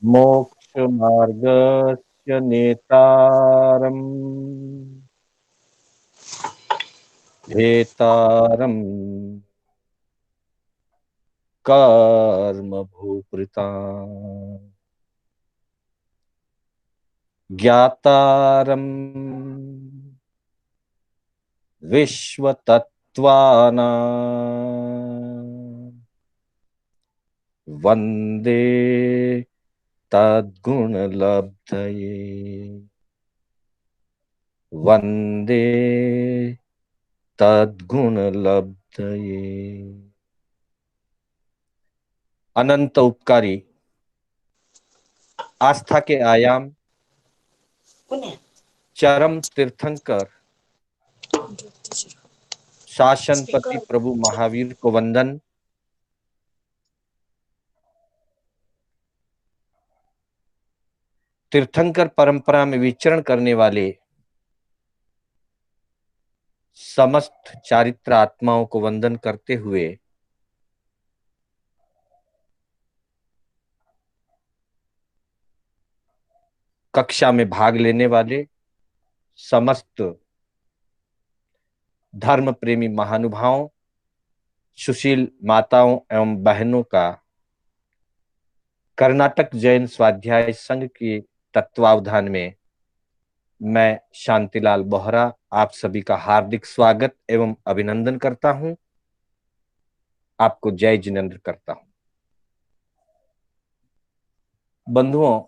मोक्षमार्गस्य नेतारम् भेतारम् कर्मभूभृताम् ज्ञातारम् विश्वतत्त्वानाम् वन्दे तद्गुणलब्धये वन्दे तद्गुणलब्धये। अनंत उपकारी, आस्था के आयाम, चरम तीर्थंकर, शासनपति प्रभु महावीर को वंदन। तीर्थंकर परंपरा में विचरण करने वाले समस्त चारित्र आत्माओं को वंदन करते हुए कक्षा में भाग लेने वाले समस्त धर्म प्रेमी महानुभावों, सुशील माताओं एवं बहनों का कर्नाटक जैन स्वाध्याय संघ के तत्वावधान में मैं शांतिलाल बोहरा आप सभी का हार्दिक स्वागत एवं अभिनंदन करता हूं। आपको जय जिनेंद्र करता हूं। बंधुओं,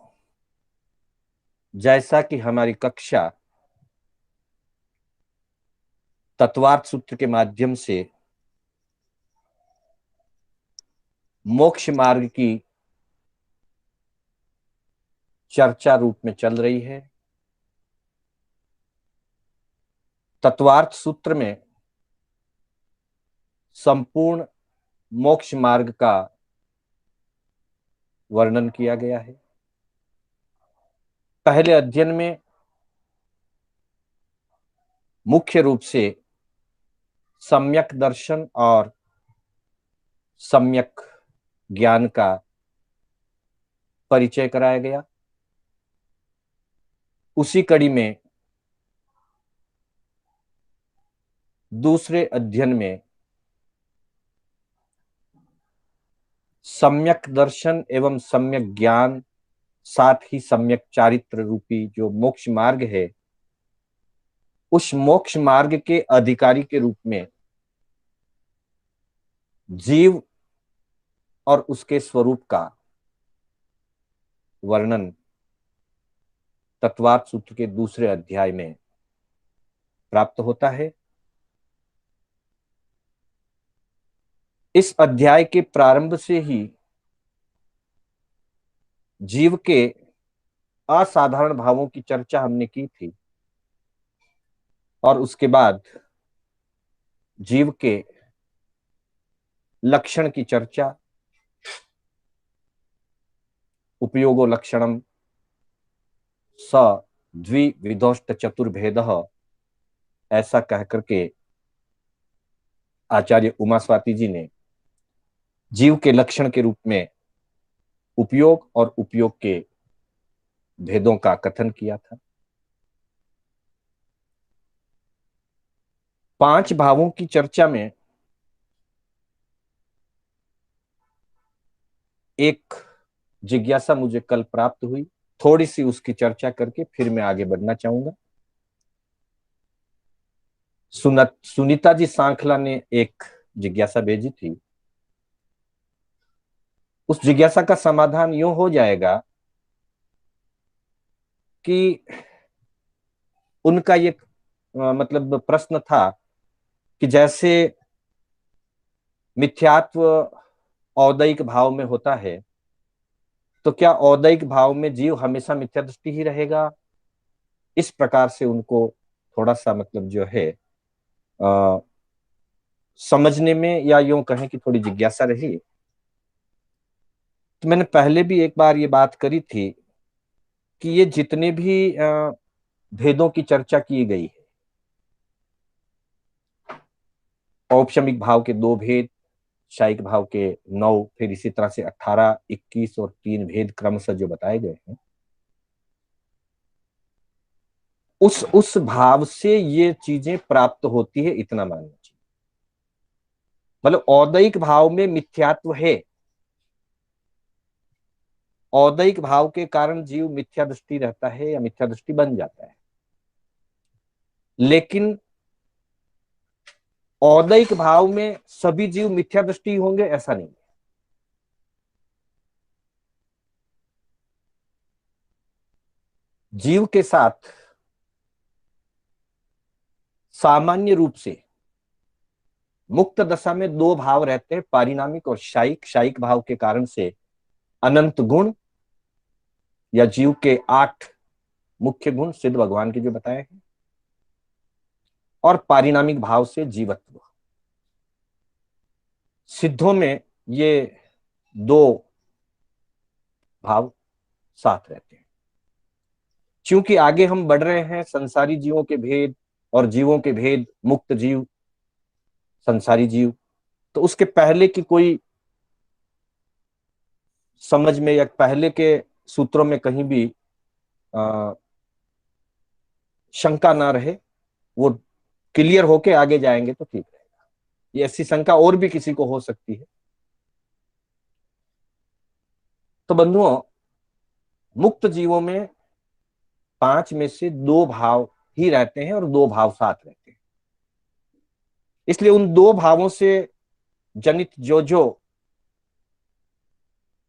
जैसा कि हमारी कक्षा तत्वार्थ सूत्र के माध्यम से मोक्ष मार्ग की चर्चा रूप में चल रही है, तत्वार्थ सूत्र में संपूर्ण मोक्ष मार्ग का वर्णन किया गया है। पहले अध्ययन में मुख्य रूप से सम्यक दर्शन और सम्यक ज्ञान का परिचय कराया गया। उसी कड़ी में दूसरे अध्ययन में सम्यक दर्शन एवं सम्यक ज्ञान, साथ ही सम्यक चारित्र रूपी जो मोक्ष मार्ग है, उस मोक्ष मार्ग के अधिकारी के रूप में जीव और उसके स्वरूप का वर्णन तत्वार्थ सूत्र के दूसरे अध्याय में प्राप्त होता है। इस अध्याय के प्रारंभ से ही जीव के असाधारण भावों की चर्चा हमने की थी और उसके बाद जीव के लक्षण की चर्चा, उपयोगो लक्षणम स द्विविधोष्ट चतुर्भेदः, ऐसा कहकर के आचार्य उमा स्वाति जी ने जीव के लक्षण के रूप में उपयोग और उपयोग के भेदों का कथन किया था। 5 भावों की चर्चा में एक जिज्ञासा मुझे कल प्राप्त हुई, थोड़ी सी उसकी चर्चा करके फिर मैं आगे बढ़ना चाहूंगा। सुनीता जी सांखला ने एक जिज्ञासा भेजी थी। उस जिज्ञासा का समाधान यूं हो जाएगा कि उनका ये मतलब प्रश्न था कि जैसे मिथ्यात्व औदैक भाव में होता है, तो क्या औदैक भाव में जीव हमेशा मिथ्या दृष्टि ही रहेगा? इस प्रकार से उनको थोड़ा सा मतलब जो है समझने में, या यूं कहें कि थोड़ी जिज्ञासा रही। तो मैंने पहले भी एक बार ये बात करी थी कि ये जितने भी भेदों की चर्चा की गई है, औपशमिक भाव के 2 भेद, शायिक भाव के 9, फिर इसी तरह से 18, 21 और 3 भेद क्रमशः जो बताए गए हैं, उस भाव से ये चीजें प्राप्त होती है, इतना मानना चाहिए। मतलब औदैहिक भाव में मिथ्यात्व है, औदैहिक भाव के कारण जीव मिथ्या दृष्टि रहता है या मिथ्या दृष्टि बन जाता है, लेकिन औदैहिक भाव में सभी जीव मिथ्या दृष्टि होंगे ऐसा नहीं है। जीव के साथ सामान्य रूप से मुक्त दशा में दो भाव रहते हैं, पारिणामिक और शायिक। शायिक भाव के कारण से अनंत गुण या जीव के 8 मुख्य गुण सिद्ध भगवान के जो बताए हैं, और पारिणामिक भाव से जीवत्व। सिद्धों में ये दो भाव साथ रहते हैं। क्योंकि आगे हम बढ़ रहे हैं, संसारी जीवों के भेद और जीवों के भेद, मुक्त जीव, संसारी जीव, तो उसके पहले की कोई समझ में या पहले के सूत्रों में कहीं भी शंका ना रहे, वो क्लियर होके आगे जाएंगे तो ठीक रहेगा। ये ऐसी शंका और भी किसी को हो सकती है। तो बंधुओं, मुक्त जीवों में 5 में से 2 भाव ही रहते हैं और 2 भाव साथ रहते हैं। इसलिए उन 2 भावों से जनित जो जो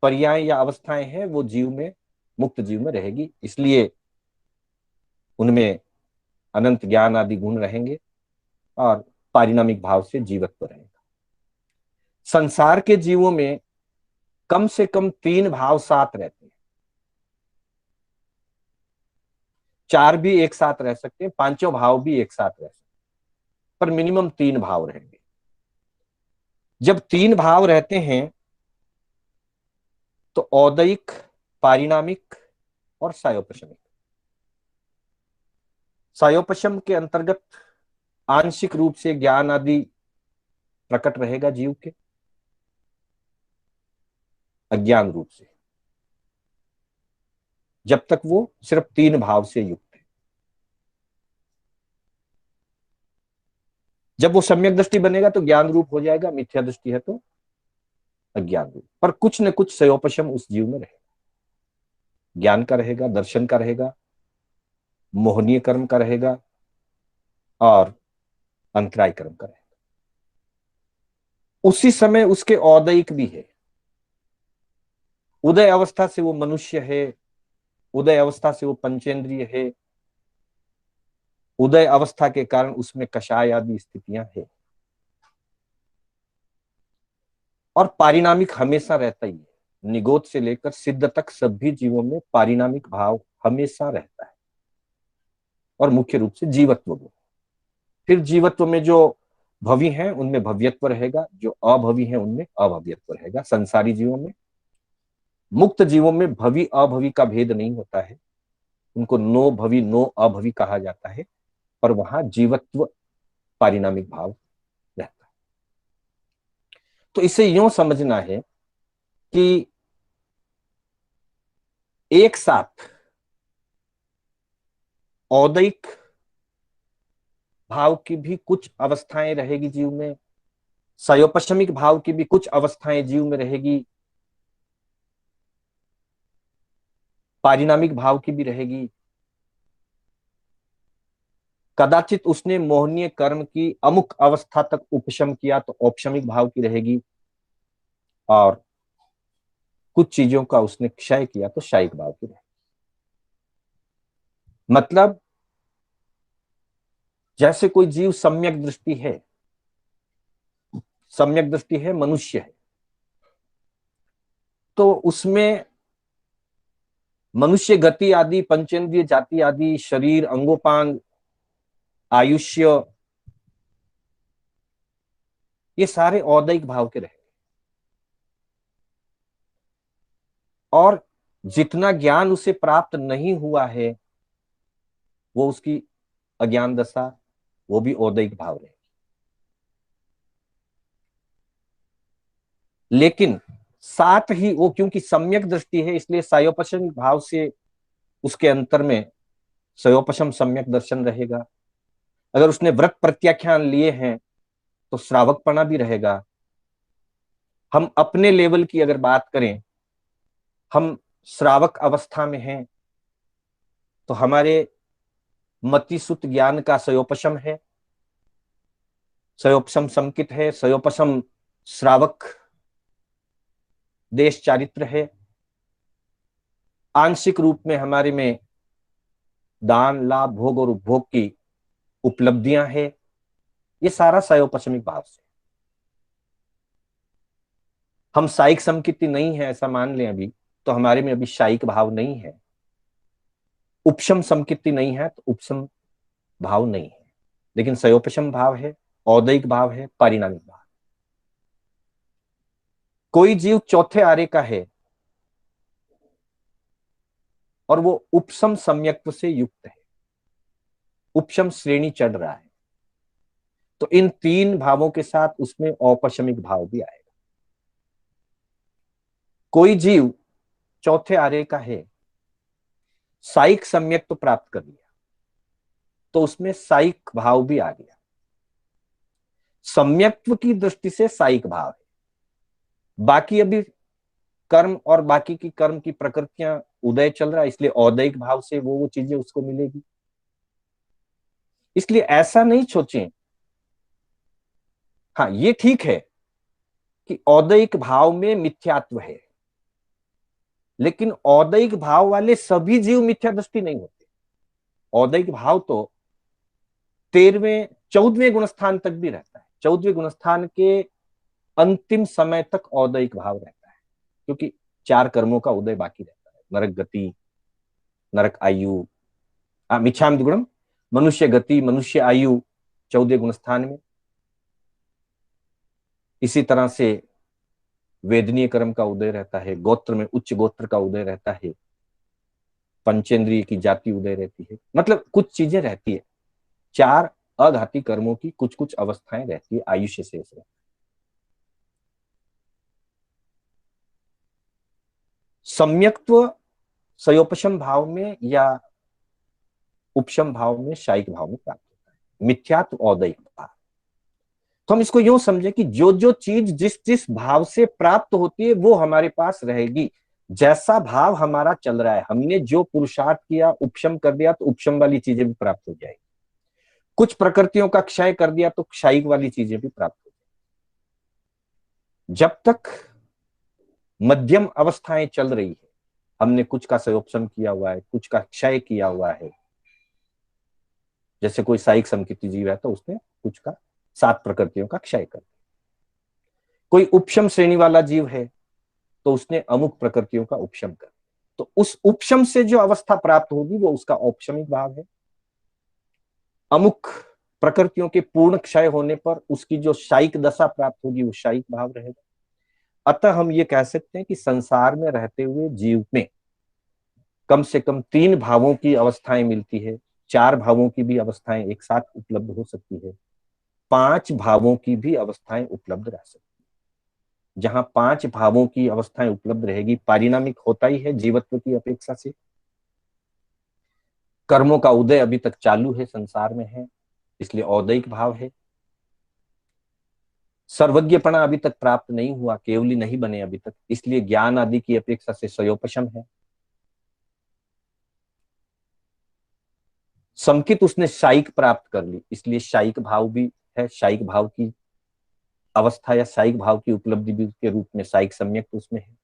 पर्याय या अवस्थाएं हैं वो जीव में, मुक्त जीव में रहेगी। इसलिए उनमें अनंत ज्ञान आदि गुण रहेंगे और पारिणामिक भाव से जीवत्व रहेगा। संसार के जीवों में कम से कम 3 भाव साथ रहते हैं। 4 भी एक साथ रह सकते हैं, 5 भाव भी एक साथ रह सकते हैं, पर मिनिमम 3 भाव रहेंगे। जब 3 भाव रहते हैं तो औदैहिक, पारिणामिक और सायोपशमिक। सायोपशम के अंतर्गत आंशिक रूप से ज्ञान आदि प्रकट रहेगा जीव के, अज्ञान रूप से, जब तक वो सिर्फ 3 भाव से युक्त है। जब वो सम्यक दृष्टि बनेगा तो ज्ञान रूप हो जाएगा, मिथ्या दृष्टि है तो अज्ञान रूप। पर कुछ न कुछ सयोपशम उस जीव में रहेगा, ज्ञान का रहेगा, दर्शन का रहेगा, मोहनीय कर्म का रहेगा और अंतराय कर्म का रहेगा। उसी समय उसके औदैहिक भी है। उदय अवस्था से वो मनुष्य है, उदय अवस्था से वो पंचेंद्रिय है, उदय अवस्था के कारण उसमें कषाय आदि स्थितियां है। और पारिणामिक हमेशा रहता ही है। निगोद से लेकर सिद्ध तक सभी जीवों में पारिणामिक भाव हमेशा रहता है, और मुख्य रूप से जीवत्व गुण। फिर जीवत्व में जो भवी हैं उनमें भव्यत्व रहेगा, जो अभवी हैं उनमें अभव्यत्व रहेगा। संसारी जीवों में, मुक्त जीवों में भवी अभवी का भेद नहीं होता है, उनको नो भवी नो अभवी कहा जाता है, पर वहां जीवत्व पारिणामिक भाव रहता है। तो इसे यूं समझना है कि एक साथ औदैहिक भाव की भी कुछ अवस्थाएं रहेगी जीव में, सयोपशमिक भाव की भी कुछ अवस्थाएं जीव में रहेगी, पारिणामिक भाव की भी रहेगी। कदाचित उसने मोहनीय कर्म की अमुक अवस्था तक उपशम किया तो औपशमिक भाव की रहेगी, और कुछ चीजों का उसने क्षय किया तो शायिक भाव की रहेगी। मतलब जैसे कोई जीव सम्यक दृष्टि है, सम्यक दृष्टि है, मनुष्य है, तो उसमें मनुष्य गति आदि, पंचेंद्रिय जाति आदि, शरीर, अंगोपांग, आयुष्य, ये सारे औदैहिक भाव के रहे। और जितना ज्ञान उसे प्राप्त नहीं हुआ है वो उसकी अज्ञान दशा, वो भी औदैहिक भाव रहे। लेकिन साथ ही वो क्योंकि सम्यक दृष्टि है, इसलिए सायोपशम भाव से उसके अंतर में सयोपशम सम्यक दर्शन रहेगा। अगर उसने व्रत प्रत्याख्यान लिए हैं तो श्रावकपना भी रहेगा। हम अपने लेवल की अगर बात करें, हम श्रावक अवस्था में हैं तो हमारे मति सुत ज्ञान का सयोपशम है, सयोपशम संकित है, सयोपशम श्रावक देश चारित्र है। आंशिक रूप में हमारे में दान, लाभ, भोग और उपभोग की उपलब्धियां हैं। ये सारा सयोपशमिक भाव से। हम साइक संकिति नहीं है ऐसा मान लें अभी, तो हमारे में अभी शायिक भाव नहीं है। उपशम संकिति नहीं है तो उपशम भाव नहीं है, लेकिन सयोपशम भाव है, औदयिक भाव है, पारिणामिक भाव। कोई जीव चौथे आरे का है और वो उपशम सम्यक्त्व से युक्त है, उपशम श्रेणी चढ़ रहा है, तो इन तीन भावों के साथ उसमें औपशमिक भाव भी आएगा। कोई जीव चौथे आर्य का है, साइक सम्यक्त्व प्राप्त कर लिया, तो उसमें साइक भाव भी आ गया। सम्यक्त्व की दृष्टि से साइक भाव है, बाकी अभी कर्म और बाकी की कर्म की प्रकृतियां उदय चल रहा है, इसलिए औदयिक भाव से वो चीजें उसको मिलेगी। इसलिए ऐसा नहीं सोचें। हाँ, ये ठीक है कि औदयिक भाव में मिथ्यात्व है, लेकिन औदयिक भाव वाले सभी जीव मिथ्या दृष्टि नहीं होते। औदयिक भाव तो 13वें 14वें गुणस्थान तक भी रहता है। 14वें गुणस्थान के अंतिम समय तक औदयिक भाव रहता है, क्योंकि 4 कर्मों का उदय बाकी रहता है। नरक गति, नरक आयु, मिच्छामि गुणम, मनुष्य गति, मनुष्य आयु 14वें गुणस्थान में। इसी तरह से वेदनीय कर्म का उदय रहता है, गोत्र में उच्च गोत्र का उदय रहता है, पंचेंद्रिय की जाति उदय रहती है। मतलब कुछ चीजें रहती है, 4 अघाती कर्मों की कुछ कुछ अवस्थाएं रहती है, आयुष्य शेष रहती है। सम्यक्त्व सयोपशम भाव में या उपशम भाव में, शायिक भाव में प्राप्त होता है, मिथ्यात्व औदयिक भाव। तो हम इसको यूं समझे कि जो जो चीज जिस जिस भाव से प्राप्त होती है वो हमारे पास रहेगी। जैसा भाव हमारा चल रहा है, हमने जो पुरुषार्थ किया, उपशम कर दिया तो उपशम वाली चीजें भी प्राप्त हो जाएगी। कुछ प्रकृतियों का क्षय कर दिया तो क्षयिक वाली चीजें भी प्राप्त हो जाएगी। जब तक मध्यम अवस्थाएं चल रही है, हमने कुछ का सयोपशम किया हुआ है, कुछ का क्षय किया हुआ है। जैसे कोई साइक समकित जीव है तो उसने कुछ का 7 प्रकृतियों का क्षय कर दिया। कोई उपशम श्रेणी वाला जीव है तो उसने अमुक प्रकृतियों का उपशम कर, तो उस उपशम से जो अवस्था प्राप्त होगी वो उसका औपशमिक भाव है। अमुक प्रकृतियों के पूर्ण क्षय होने पर उसकी जो शायिक दशा प्राप्त होगी वो शायिक भाव रहेगा। अतः हम ये कह सकते हैं कि संसार में रहते हुए जीव में कम से कम 3 भावों की अवस्थाएं मिलती है, 4 भावों की भी अवस्थाएं एक साथ उपलब्ध हो सकती है, 5 भावों की भी अवस्थाएं उपलब्ध रह सकती है। जहां 5 भावों की अवस्थाएं उपलब्ध रहेगी, पारिणामिक होता ही है जीवत्व की अपेक्षा से। कर्मों का उदय अभी तक चालू है, संसार में है, इसलिए औदयिक भाव है। सर्वज्ञपना अभी तक प्राप्त नहीं हुआ, केवली नहीं बने अभी तक, इसलिए ज्ञान आदि की अपेक्षा से सयोपशम है। संकित उसने शायिक प्राप्त कर ली, इसलिए शायिक भाव भी है। शायिक भाव की अवस्था या शायिक भाव की उपलब्धि भी के रूप में शायिक सम्यक्त्व उसमें है।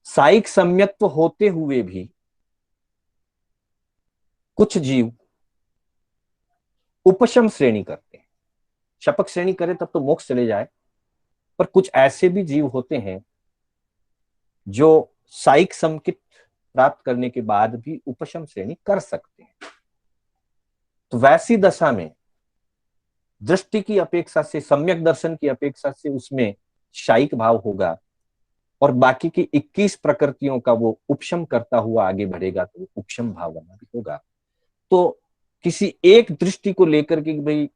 शायिक सम्यक्त्व होते हुए भी कुछ जीव उपशम श्रेणी करते हैं। शपक श्रेणी करे तब तो मोक्ष चले जाए, पर कुछ ऐसे भी जीव होते हैं जो शायिक संकित प्राप्त करने के बाद भी उपशम श्रेणी कर सकते हैं। तो वैसी दशा में दृष्टि की अपेक्षा से, सम्यक दर्शन की अपेक्षा से उसमें शायिक भाव होगा और बाकी की 21 प्रकृतियों का वो उपशम करता हुआ आगे बढ़ेगा, तो उपशम भाव वाला भी होगा। तो किसी एक दृष्टि को लेकर के भाई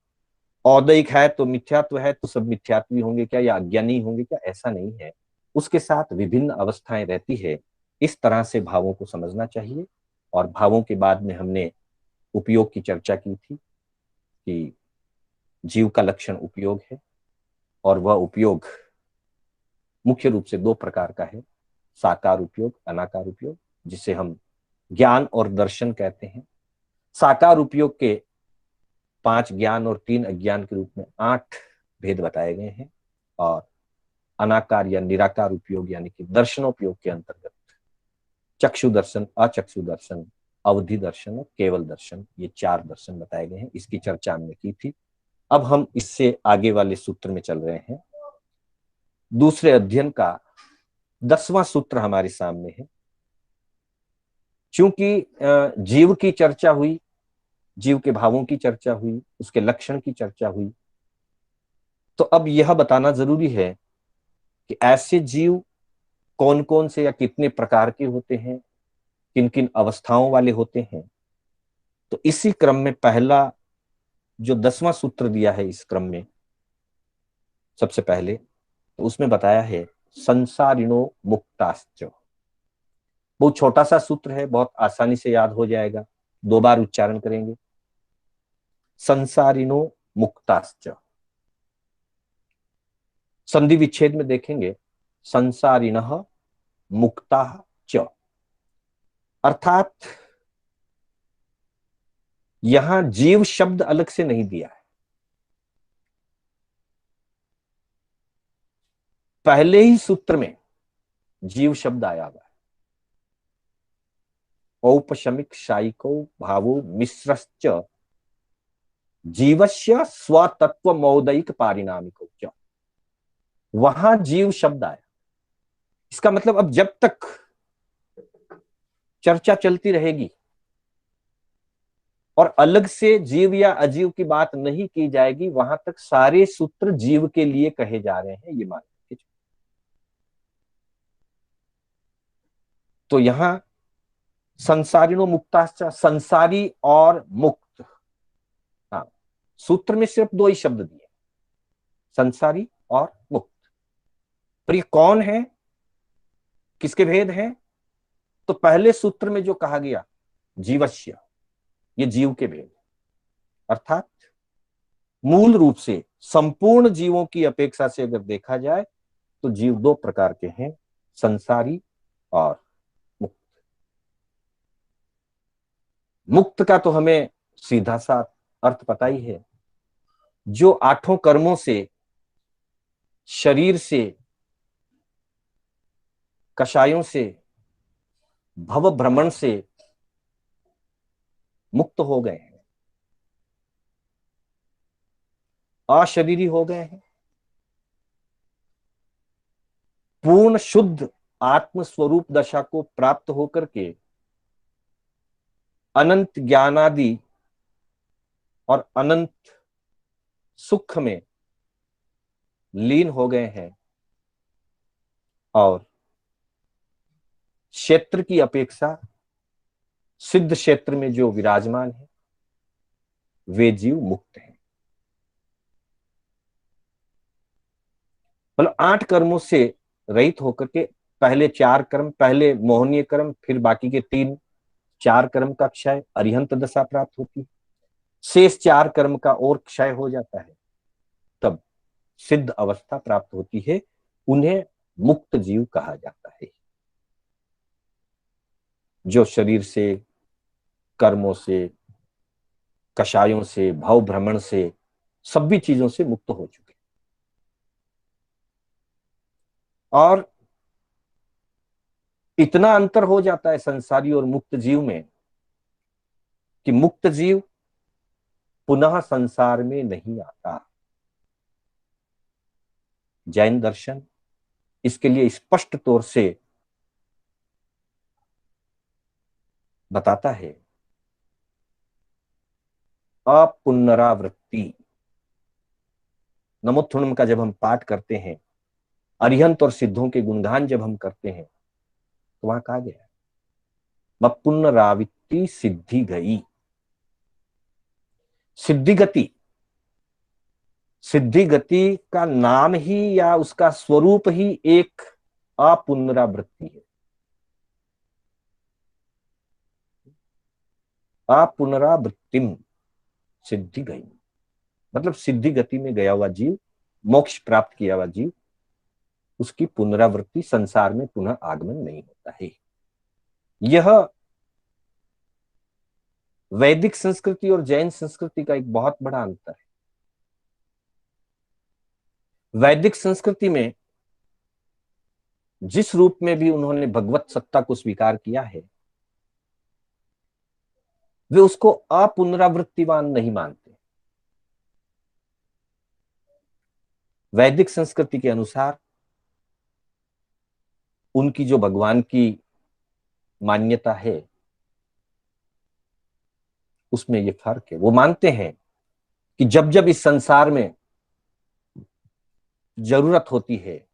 औदयिक है तो मिथ्यात्व है तो सब मिथ्यात्व होंगे क्या, या अज्ञानी होंगे क्या, ऐसा नहीं है। उसके साथ विभिन्न अवस्थाएं रहती है। इस तरह से भावों को समझना चाहिए। और भावों के बाद में हमने उपयोग की चर्चा की थी कि जीव का लक्षण उपयोग है, और वह उपयोग मुख्य रूप से दो प्रकार का है, साकार उपयोग, अनाकार उपयोग, जिसे हम ज्ञान और दर्शन कहते हैं। साकार उपयोग के 5 ज्ञान और 3 अज्ञान के रूप में 8 भेद बताए गए हैं, और अनाकार या निराकार उपयोग यानी कि दर्शनोपयोग के अंतर्गत चक्षु दर्शन, अचक्षु दर्शन, अवधि दर्शन और केवल दर्शन, ये 4 दर्शन बताए गए हैं। इसकी चर्चा हमने की थी। अब हम इससे आगे वाले सूत्र में चल रहे हैं। दूसरे अध्ययन का 10वां सूत्र हमारे सामने है। चूंकि जीव की चर्चा हुई, जीव के भावों की चर्चा हुई, उसके लक्षण की चर्चा हुई, तो अब यह बताना जरूरी है कि ऐसे जीव कौन कौन से या कितने प्रकार के होते हैं, किन किन अवस्थाओं वाले होते हैं। तो इसी क्रम में पहला जो 10वां सूत्र दिया है, इस क्रम में सबसे पहले तो उसमें बताया है संसारिणो मुक्ताश्च। बहुत छोटा सा सूत्र है, बहुत आसानी से याद हो जाएगा। 2 बार उच्चारण करेंगे, संसारिणो मुक्ताश्च। संधि विच्छेद में देखेंगे संसारिणः मुक्ता च, अर्थात यहां जीव शब्द अलग से नहीं दिया है। पहले ही सूत्र में जीव शब्द आया हुआ है। औपशमिक शायिको भावो मिश्रश्च जीवस्य स्वतत्व मौदयिक पारिणामिको च, वहां जीव शब्द आया। इसका मतलब अब जब तक चर्चा चलती रहेगी और अलग से जीव या अजीव की बात नहीं की जाएगी, वहां तक सारे सूत्र जीव के लिए कहे जा रहे हैं, ये मान के चलो। तो यहां संसारिणो मुक्ताश्च, संसारी और मुक्त। हाँ, सूत्र में सिर्फ 2 ही शब्द दिए, संसारी और मुक्त। पर ये कौन है, किसके भेद हैं? तो पहले सूत्र में जो कहा गया जीवस्य, ये जीव के भेद, अर्थात मूल रूप से संपूर्ण जीवों की अपेक्षा से अगर देखा जाए तो जीव 2 प्रकार के हैं, संसारी और मुक्त। मुक्त का तो हमें सीधा सा अर्थ पता ही है, जो 8 कर्मों से, शरीर से, कषायों से, भव भ्रमण से मुक्त हो गए हैं, अशरीरी हो गए हैं, पूर्ण शुद्ध आत्म स्वरूप दशा को प्राप्त होकर के अनंत ज्ञानादि और अनंत सुख में लीन हो गए हैं, और क्षेत्र की अपेक्षा सिद्ध क्षेत्र में जो विराजमान है वे जीव मुक्त हैं। मतलब 8 कर्मों से रहित होकर के पहले 4 कर्म, पहले मोहनीय कर्म, फिर बाकी के 4 कर्म का क्षय, अरिहंत दशा प्राप्त होती है। शेष 4 कर्म का और क्षय हो जाता है, तब सिद्ध अवस्था प्राप्त होती है। उन्हें मुक्त जीव कहा जाता है, जो शरीर से, कर्मों से, कषायों से, भव भ्रमण से, सभी चीजों से मुक्त हो चुके। और इतना अंतर हो जाता है संसारी और मुक्त जीव में कि मुक्त जीव पुनः संसार में नहीं आता। जैन दर्शन इसके लिए स्पष्ट तौर से बताता है, अपुनरावृत्ति। नमोत्थुनम का जब हम पाठ करते हैं, अरिहंत और सिद्धों के गुणगान जब हम करते हैं, तो वहां कहा गया पुनरावृत्ति सिद्धि गई। सिद्धि गति, सिद्धि गति का नाम ही या उसका स्वरूप ही एक अपुनरावृत्ति है। अपुनरावृत्तिम सिद्धि गई, मतलब सिद्धि गति में गया हुआ जीव, मोक्ष प्राप्त किया हुआ जीव, उसकी पुनरावृत्ति, संसार में पुनः आगमन नहीं होता है। यह वैदिक संस्कृति और जैन संस्कृति का एक बहुत बड़ा अंतर है। वैदिक संस्कृति में जिस रूप में भी उन्होंने भगवत सत्ता को स्वीकार किया है, वे उसको अपुनरावृत्तिवान नहीं मानते। वैदिक संस्कृति के अनुसार उनकी जो भगवान की मान्यता है, उसमें ये फर्क है। वो मानते हैं कि जब जब इस संसार में जरूरत होती है,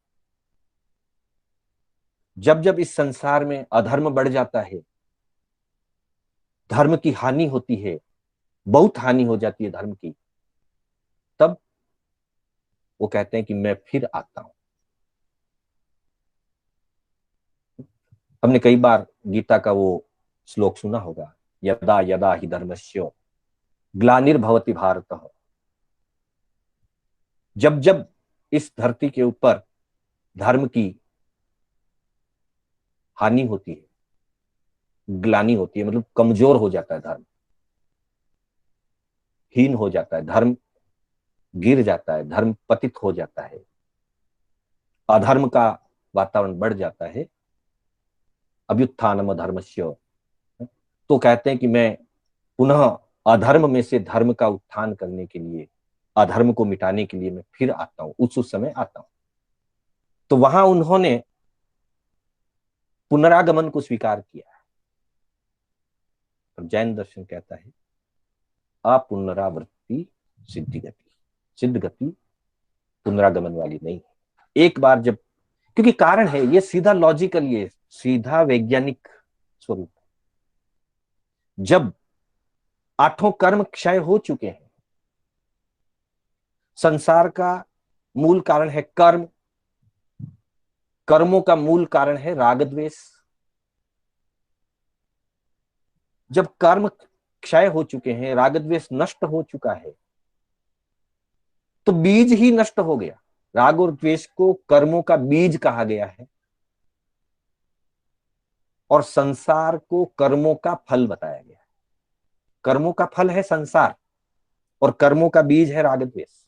जब जब इस संसार में अधर्म बढ़ जाता है, धर्म की हानि होती है, बहुत हानि हो जाती है धर्म की, तब वो कहते हैं कि मैं फिर आता हूं। हमने कई बार गीता का वो श्लोक सुना होगा, यदा यदा हि धर्मस्य ग्लानिर्भवति भारत। जब जब इस धरती के ऊपर धर्म की हानि होती है, ग्लानि होती है, मतलब कमजोर हो जाता है धर्म, हीन हो जाता है धर्म, गिर जाता है धर्म, पतित हो जाता है, अधर्म का वातावरण बढ़ जाता है, अभ्युत्थानम धर्मस्य, तो कहते हैं कि मैं पुनः अधर्म में से धर्म का उत्थान करने के लिए, अधर्म को मिटाने के लिए मैं फिर आता हूं, उस समय आता हूं। तो वहां उन्होंने पुनरागमन को स्वीकार किया है। तो जैन दर्शन कहता है अपुनरावृत्ति सिद्धि गति, सिद्ध गति पुनरागमन वाली नहीं है। एक बार जब, क्योंकि कारण है ये सीधा लॉजिकल, ये सीधा वैज्ञानिक स्वरूप। जब आठों कर्म क्षय हो चुके हैं, संसार का मूल कारण है कर्म, कर्मों का मूल कारण है राग द्वेष। जब कर्म क्षय हो चुके हैं, राग द्वेष नष्ट हो चुका है, तो बीज ही नष्ट हो गया। राग और द्वेष को कर्मों का बीज कहा गया है, और संसार को कर्मों का फल बताया गया है। कर्मों का फल है संसार, और कर्मों का बीज है राग द्वेष।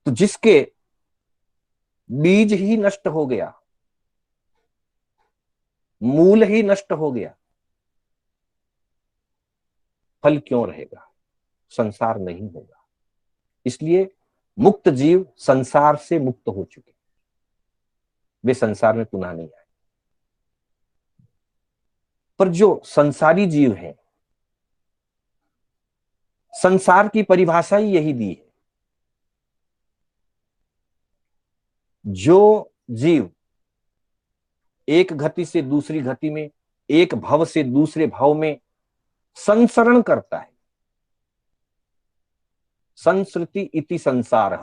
तो जिसके बीज ही नष्ट हो गया, मूल ही नष्ट हो गया, फल क्यों रहेगा? संसार नहीं होगा। इसलिए मुक्त जीव संसार से मुक्त हो चुके, वे संसार में पुनः नहीं आए। पर जो संसारी जीव हैं, संसार की परिभाषा ही यही दी है। जो जीव एक गति से दूसरी गति में, एक भव से दूसरे भव में संसरण करता है, संसृति इति संसार,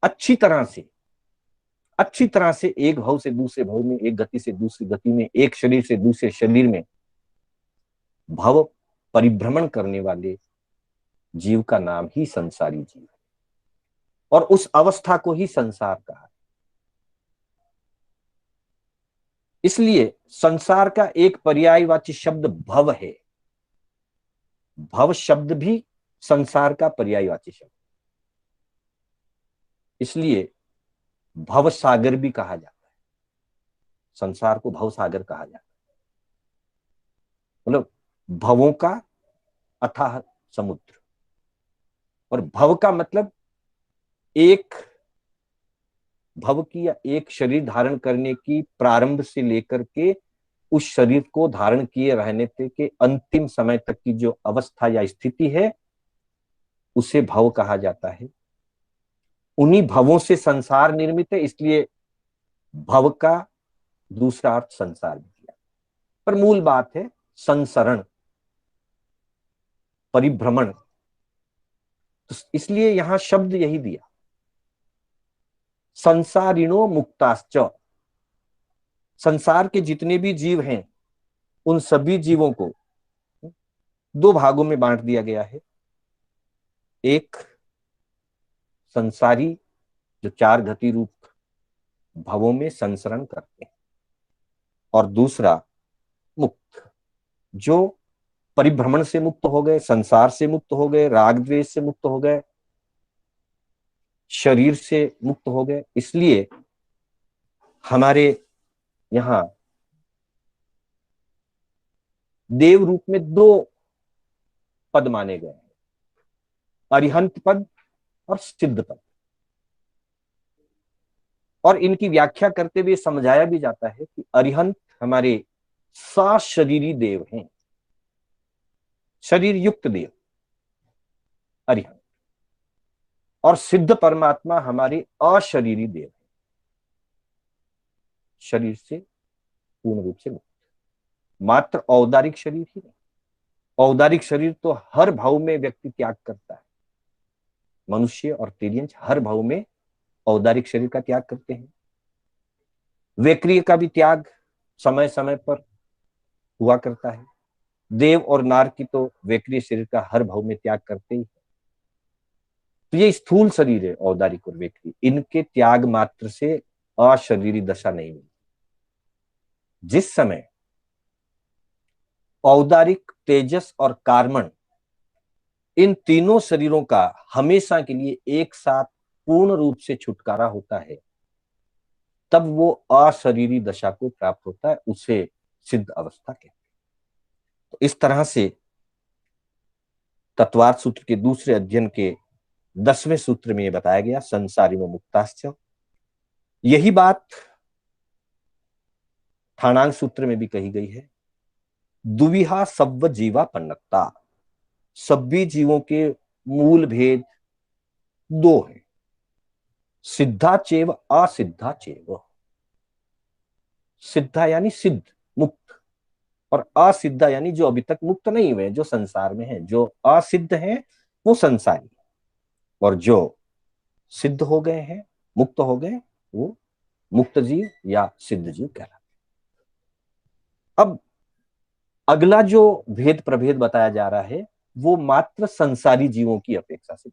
अच्छी तरह से, अच्छी तरह से एक भव से दूसरे भव में, एक गति से दूसरी गति में, एक शरीर से दूसरे शरीर में भव परिभ्रमण करने वाले जीव का नाम ही संसारी जीव है, और उस अवस्था को ही संसार कहा। इसलिए संसार का एक पर्यायवाची शब्द भव है। भव शब्द भी संसार का पर्यायवाची शब्द, इसलिए भव सागर भी कहा जाता है। संसार को भव सागर कहा जाता है, मतलब भवों का अथाह समुद्र। और भव का मतलब एक भव की या एक शरीर धारण करने की प्रारंभ से लेकर के उस शरीर को धारण किए रहने के अंतिम समय तक की जो अवस्था या स्थिति है, उसे भव कहा जाता है। उन्हीं भवों से संसार निर्मित है, इसलिए भव का दूसरा अर्थ संसार भी किया। पर मूल बात है संसरण, परिभ्रमण, तो इसलिए यहां शब्द यही दिया। संसारिणो मुक्ताश्च, संसार के जितने भी जीव हैं उन सभी जीवों को दो भागों में बांट दिया गया है। एक संसारी, जो चार गति रूप भवों में संसरण करते हैं, और दूसरा मुक्त, जो परिभ्रमण से मुक्त हो गए, संसार से मुक्त हो गए, राग द्वेष से मुक्त हो गए, शरीर से मुक्त हो गए। इसलिए हमारे यहाँ देव रूप में दो पद माने गए हैं, अरिहंत पद और सिद्ध पद। और इनकी व्याख्या करते हुए समझाया भी जाता है कि अरिहंत हमारे सशरीरी देव हैं, शरीर युक्त देव अरिहंत, और सिद्ध परमात्मा हमारे अशरीरी देव हैं, शरीर से पूर्ण रूप से मुक्त। मात्र औदारिक शरीर ही नहीं, औदारिक शरीर तो हर भाव में व्यक्ति त्याग करता है। मनुष्य और तिर्यंच हर भाव में औदारिक शरीर का त्याग करते हैं। वैक्रिय का भी त्याग समय समय पर हुआ करता है। देव और नार की तो वैक्रिय शरीर का हर भाव में त्याग करते ही। तो ये स्थूल शरीर है औदारिक और वैक्रिय, इनके त्याग मात्र से अशरीरी दशा नहीं मिलती। जिस समय औदारिक, तेजस और कार्मण, इन तीनों शरीरों का हमेशा के लिए एक साथ पूर्ण रूप से छुटकारा होता है, तब वो अशरीरी दशा को प्राप्त होता है, उसे सिद्ध अवस्था कहते हैं। तो इस तरह से तत्वार्थ सूत्र के दूसरे अध्ययन के 10वें सूत्र में यह बताया गया, संसारिणो मुक्ताश्च। यही बात ठाणांग सूत्र में भी कही गई है। दुविहा सव्व जीवा पन्नता, सभी जीवों के मूल भेद दो हैं, सिद्धा चेव असिद्धा चेव। सिद्धा यानी सिद्ध मुक्त, और असिद्धा यानी जो अभी तक मुक्त नहीं हुए, जो संसार में है। जो असिद्ध हैं वो संसारी, और जो सिद्ध हो गए हैं, मुक्त हो गए, वो मुक्त जीव या सिद्ध जीव कहलाते। अब अगला जो भेद प्रभेद बताया जा रहा है वो मात्र संसारी जीवों की अपेक्षा से।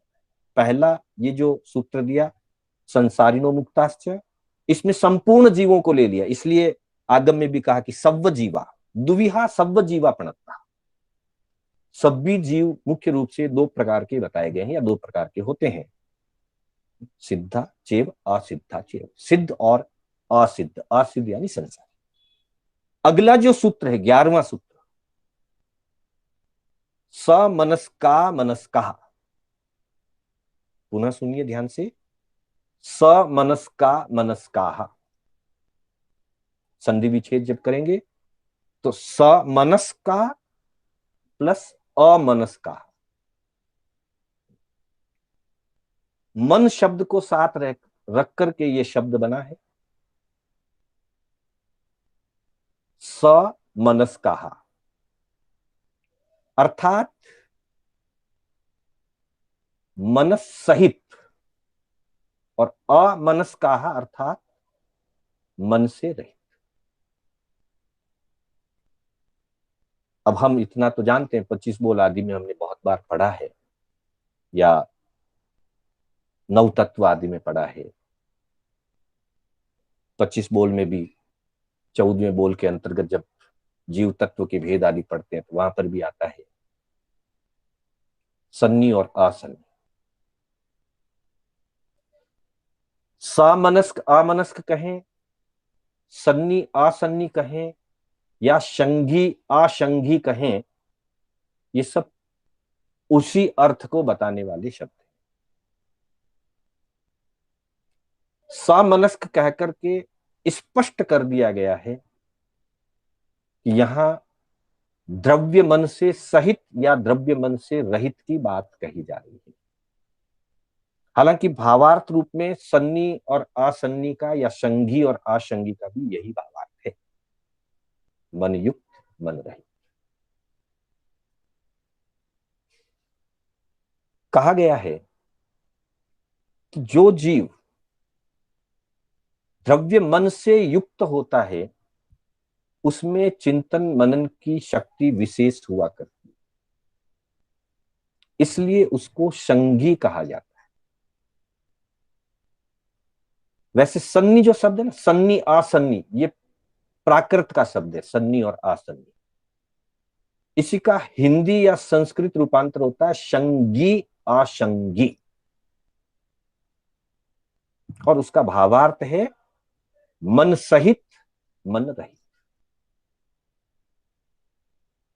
पहला ये जो सूत्र दिया संसारिणो मुक्ताश्च, इसमें संपूर्ण जीवों को ले लिया, इसलिए आगम में भी कहा कि सव्व जीवा, दुविहा सव्व जीवा प्रणता। सभी जीव मुख्य रूप से दो प्रकार के बताए गए हैं, या दो प्रकार के होते हैं, सिद्धा चेव असिद्धा चेव, सिद्ध और असिद्ध। असिद्ध यानी संसार। अगला जो सूत्र है 11वां सूत्र, समनस्का मनस्का, पुनः सुनिए ध्यान से, समनस्का मनस्का। संधि विच्छेद जब करेंगे तो समनस्का प्लस अमनस्का, मन शब्द को साथ रख करके ये शब्द बना है समनस्का, अर्थात मनस सहित, और अमनस्का अर्थात मन से रहित। अब हम इतना तो जानते हैं, 25 बोल आदि में हमने बहुत बार पढ़ा है, या नव तत्व आदि में पढ़ा है। 25 बोल में भी 14वें बोल के अंतर्गत जब जीव तत्व के भेद आदि पढ़ते हैं तो वहां पर भी आता है सन्नी और असन्नी। समनस्क अमनस्क कहें, सन्नी असन्नी कहें, या शंघी अशंघी कहें, ये सब उसी अर्थ को बताने वाले शब्द हैं। समनस्क कहकर के स्पष्ट कर दिया गया है कि यहां द्रव्य मन से सहित या द्रव्य मन से रहित की बात कही जा रही है। हालांकि भावार्थ रूप में सन्नी और असन्नी का, या संघी और अशंगी का भी यही भावार्थ है, मन युक्त मन रहित। कहा गया है कि जो जीव द्रव्य मन से युक्त होता है उसमें चिंतन मनन की शक्ति विशेष हुआ करती है, इसलिए उसको संगी कहा जाता है। वैसे सन्नी जो शब्द है ना, सन्नी आसन्नी, ये प्राकृत का शब्द है, सन्नी और आसन्नी। इसी का हिंदी या संस्कृत रूपांतर होता है संगी आसंगी, और उसका भावार्थ है मन सहित मन रहित।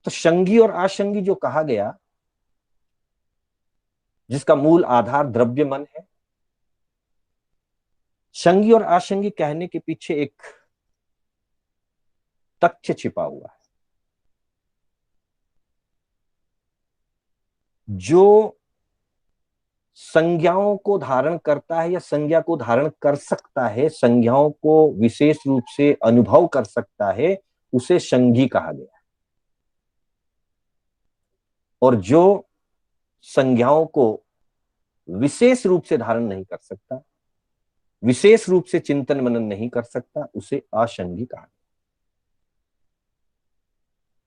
तो संगी और आसंगी जो कहा गया, जिसका मूल आधार द्रव्य मन है, संगी और आसंगी कहने के पीछे एक तथ्य छिपा हुआ है। जो संज्ञाओं को धारण करता है या संज्ञा को धारण कर सकता है, संज्ञाओं को विशेष रूप से अनुभव कर सकता है, उसे संगी कहा गया। और जो संज्ञाओं को विशेष रूप से धारण नहीं कर सकता, विशेष रूप से चिंतन मनन नहीं कर सकता, उसे असंगी कहा गया।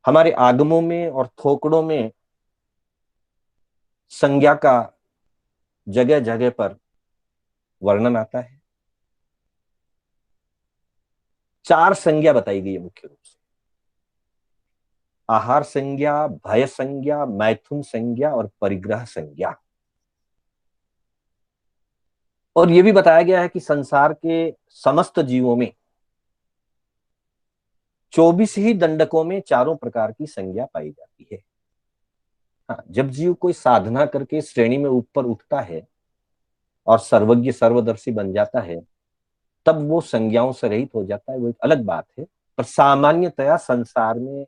हमारे आगमों में और थोकड़ों में संज्ञा का जगह जगह पर वर्णन आता है। 4 संज्ञा बताई गई है मुख्य रूप से: आहार संज्ञा, भय संज्ञा, मैथुन संज्ञा और परिग्रह संज्ञा। और यह भी बताया गया है कि संसार के समस्त जीवों में 24 ही दंडकों में चारों प्रकार की संज्ञा पाई जाती है। हाँ, जब जीव कोई साधना करके श्रेणी में ऊपर उठता है और सर्वज्ञ सर्वदर्शी बन जाता है, तब वो संज्ञाओं से रहित हो जाता है, वो एक अलग बात है। पर सामान्यतया संसार में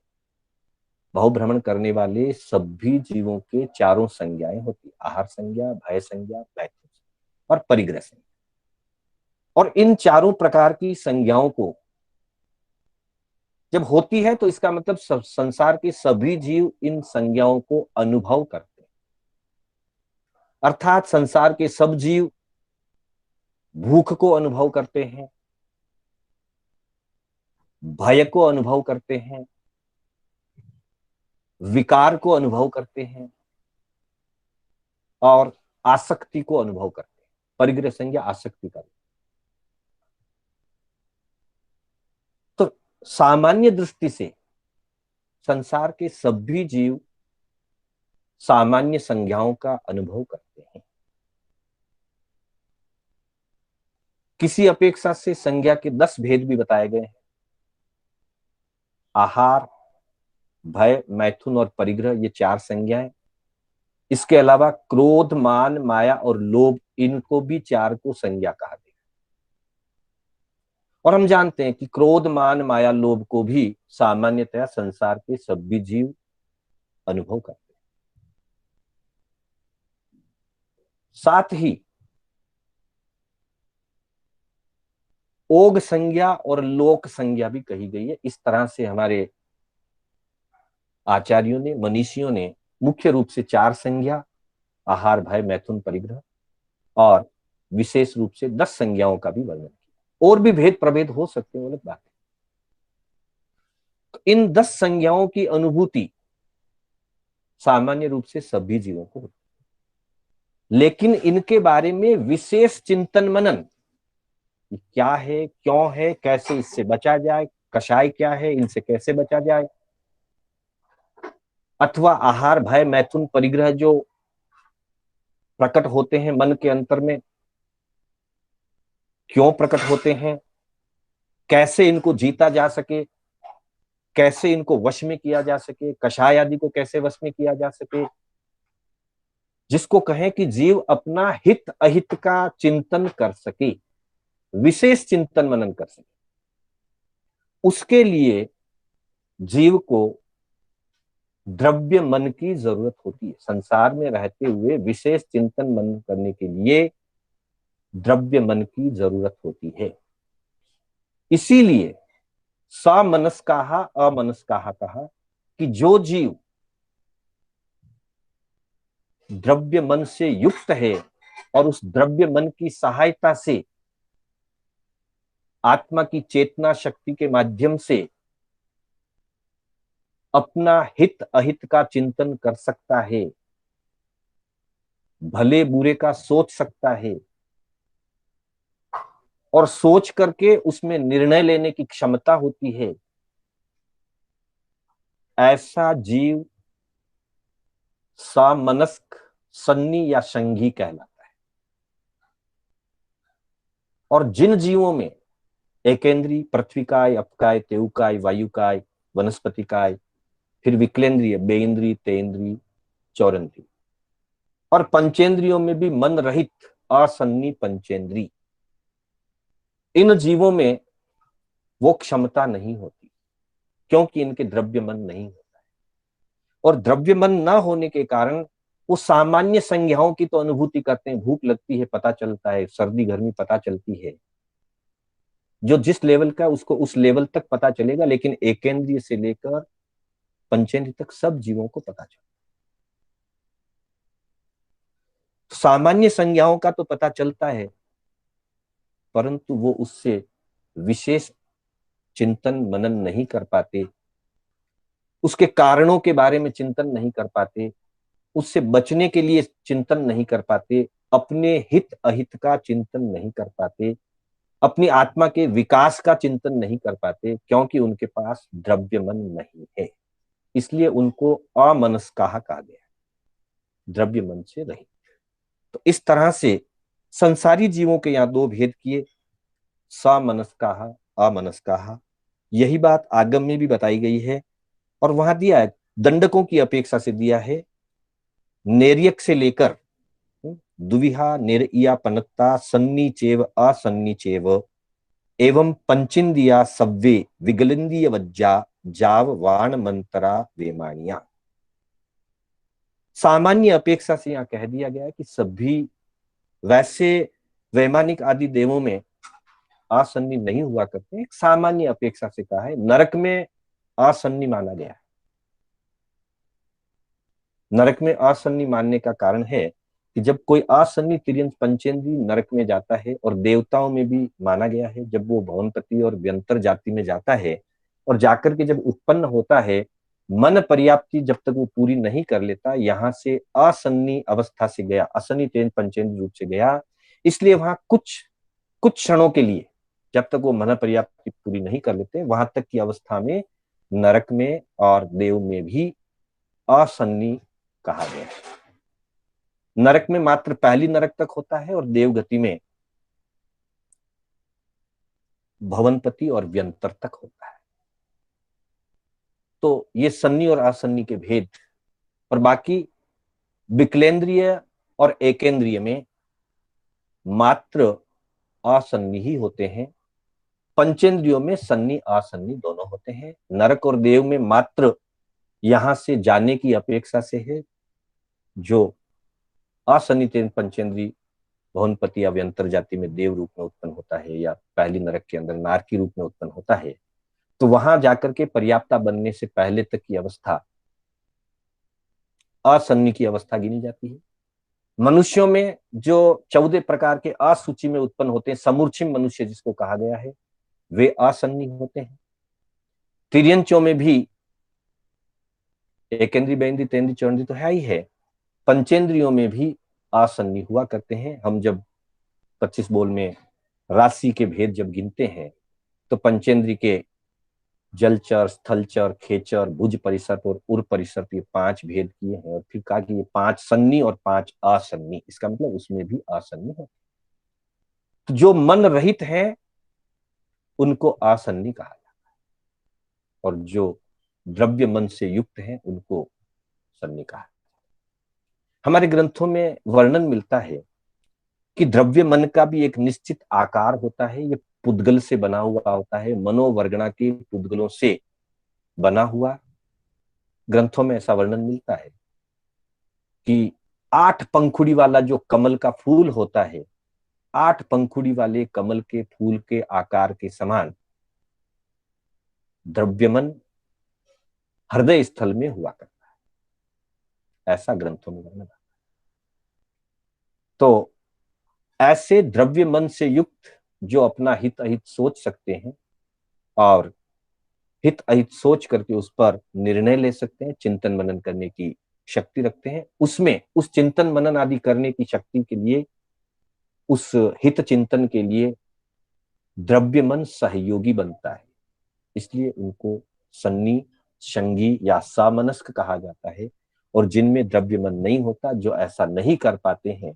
बहुभ्रमण करने वाले सभी जीवों के चारों संज्ञाएं होती है: आहार संज्ञा, भय संज्ञा, मैथुन और परिग्रह संज्ञा। और इन चारों प्रकार की संज्ञाओं को जब होती है तो इसका मतलब संसार के सभी जीव इन संज्ञाओं को अनुभव करते हैं। अर्थात संसार के सब जीव भूख को अनुभव करते हैं, भय को अनुभव करते हैं, विकार को अनुभव करते हैं और आसक्ति को अनुभव करते हैं। परिग्रह संज्ञा आसक्ति का। तो सामान्य दृष्टि से संसार के सभी जीव सामान्य संज्ञाओं का अनुभव करते हैं। किसी अपेक्षा से संज्ञा के 10 भेद भी बताए गए हैं: आहार, भय, मैथुन और परिग्रह, ये 4 संज्ञाएं। इसके अलावा क्रोध, मान, माया और लोभ, इनको भी 4 को संज्ञा कहा गया। और हम जानते हैं कि क्रोध, मान, माया, लोभ को भी सामान्यतया संसार के सभी जीव अनुभव करते हैं। साथ ही ओग संज्ञा और लोक संज्ञा भी कही गई है। इस तरह से हमारे आचार्यों ने, मनीषियों ने मुख्य रूप से 4 संज्ञा, आहार, भय, मैथुन, परिग्रह और विशेष रूप से 10 संज्ञाओं का भी वर्णन किया। और भी भेद प्रभेद हो सकते हैं, अलग बात है। तो इन 10 संज्ञाओं की अनुभूति सामान्य रूप से सभी जीवों को होती है, लेकिन इनके बारे में विशेष चिंतन मनन, क्या है, क्यों है, कैसे इससे बचा जाए, कषाय क्या है, इनसे कैसे बचा जाए, अथवा आहार, भय, मैथुन, परिग्रह जो प्रकट होते हैं मन के अंतर में, क्यों प्रकट होते हैं, कैसे इनको जीता जा सके, कैसे इनको वश में किया जा सके, कषाय आदि को कैसे वश में किया जा सके, जिसको कहें कि जीव अपना हित अहित का चिंतन कर सके, विशेष चिंतन मनन कर सके। उसके लिए जीव को द्रव्य मन की जरूरत होती है। संसार में रहते हुए विशेष चिंतन मनन करने के लिए द्रव्य मन की जरूरत होती है। इसीलिए समनस्काः अमनस्काः कहा कि जो जीव द्रव्य मन से युक्त है और उस द्रव्य मन की सहायता से आत्मा की चेतना शक्ति के माध्यम से अपना हित अहित का चिंतन कर सकता है, भले बुरे का सोच सकता है और सोच करके उसमें निर्णय लेने की क्षमता होती है, ऐसा जीव सामनस्क, सन्नी या संघी कहलाता है। और जिन जीवों में एकेंद्रीय, पृथ्वीकाय, अपकाय, तेउकाय, वायुकाय, वनस्पतिकाय, फिर विकलेंद्रिय, बेइंद्रिय, तेन्द्रिय, चौरंद्रिय, और पंचेंद्रियों में भी मन रहित असन्नी पंचेंद्रिय, इन जीवों में वो क्षमता नहीं होती, क्योंकि इनके द्रव्य मन नहीं होता है। और द्रव्य मन न होने के कारण वो सामान्य संज्ञाओं की तो अनुभूति करते हैं, भूख लगती है पता चलता है, सर्दी गर्मी पता चलती है, जो जिस लेवल का उसको उस लेवल तक पता चलेगा, लेकिन एकेंद्रिय से लेकर पंचेंद्रिय तक सब जीवों को पता चलता है। सामान्य संज्ञाओं का तो पता चलता है, परंतु वो उससे विशेष चिंतन मनन नहीं कर पाते, उसके कारणों के बारे में चिंतन नहीं कर पाते, उससे बचने के लिए चिंतन नहीं कर पाते, अपने हित अहित का चिंतन नहीं कर पाते, अपनी आत्मा के विकास का चिंतन नहीं कर पाते, क्योंकि उनके पास द्रव्य मन नहीं है। इसलिए उनको अमनस्काह कहा गया, द्रव्य मन से रहित। तो इस तरह से संसारी जीवों के यहाँ दो भेद किए, समनस्काह, अमनस्काह। यही बात आगम में भी बताई गई है, और वहां दिया है, दंडकों की अपेक्षा से दिया है, नेर्यक से लेकर दुविहा निर्या पनत्ता सन्नी चेव असन्नी चेव एवं पंचिंदिया सव्वे विगलिंदीय वज्जा जाव वाण मंतरा वेमाणिया। सामान्य अपेक्षा से यहां कह दिया गया है कि सभी, वैसे वैमानिक आदि देवों में आसन्नी नहीं हुआ करते, एक सामान्य अपेक्षा से कहा है। नरक में आसन्नी माना गया है। नरक में आसन्नी मानने का कारण है कि जब कोई आसन्नी तिर्यंत पंचेंद्री नरक में जाता है, और देवताओं में भी माना गया है, जब वो भवनपति और व्यंतर जाति में जाता है और जाकर के जब उत्पन्न होता है, मन पर्याप्ति जब तक वो पूरी नहीं कर लेता, यहां से असन्नी अवस्था से गया, असन्नी तेज पंचेंद्र रूप से गया, इसलिए वहां कुछ कुछ क्षणों के लिए, जब तक वो मन पर्याप्ति पूरी नहीं कर लेते, वहां तक की अवस्था में नरक में और देव में भी असन्नी कहा गया है। नरक में मात्र पहली नरक तक होता है, और देवगति में भवनपति और व्यंतर तक होता है। तो ये सन्नी और असन्नी के भेद। और बाकी विकलेंद्रिय और एकेंद्रिय में मात्र असन्नी ही होते हैं, पंचेंद्रियों में सन्नी असन्नी दोनों होते हैं। नरक और देव में मात्र यहां से जाने की अपेक्षा से है, जो असन्नी पंचेंद्री भवनपति या व्यंतर जाति में देव रूप में उत्पन्न होता है, या पहली नरक के अंदर नार की रूप में उत्पन्न होता है, तो वहां जाकर के पर्याप्ता बनने से पहले तक की अवस्था असन्नी की अवस्था गिनी जाती है। मनुष्यों में जो 14 प्रकार के असूचि में उत्पन्न होते हैं, समूर्छिम मनुष्य जिसको कहा गया है, वे असन्नी होते हैं। तिर्यंचों में भी एकेंद्री, बेंद्री, तेंद्री, चौंद्री तो है ही है, पंचेंद्रियों में भी असन्नी हुआ करते हैं। हम जब 25 बोल में राशि के भेद जब गिनते हैं, तो पंचेंद्री के जलचर, स्थलचर, खेचर, भुज परिसर और उर परिसर, ये 5 भेद किए हैं, और फिर कहा कि ये 5 सन्नी और 5 असन्नी, इसका मतलब उसमें भी असन्नी है। तो जो मन रहित है उनको असन्नी कहा जाता है, और जो द्रव्य मन से युक्त है उनको सन्नी कहा। हमारे ग्रंथों में वर्णन मिलता है कि द्रव्य मन का भी एक निश्चित आकार होता है, ये पुद्गल से बना हुआ होता है, मनोवर्गणा के पुद्गलों से बना हुआ। ग्रंथों में ऐसा वर्णन मिलता है कि 8 पंखुड़ी वाला जो कमल का फूल होता है, 8 पंखुड़ी वाले कमल के फूल के आकार के समान द्रव्यमन हृदय स्थल में हुआ करता है, ऐसा ग्रंथों में वर्णन। तो ऐसे द्रव्य मन से युक्त जो अपना हित अहित सोच सकते हैं और हित अहित सोच करके उस पर निर्णय ले सकते हैं, चिंतन मनन करने की शक्ति रखते हैं, उसमें उस चिंतन मनन आदि करने की शक्ति के लिए, उस हित चिंतन के लिए द्रव्य मन सहयोगी बनता है। इसलिए उनको सन्नी, संगी या सामनस्क कहा जाता है। और जिनमें द्रव्य मन नहीं होता, जो ऐसा नहीं कर पाते हैं,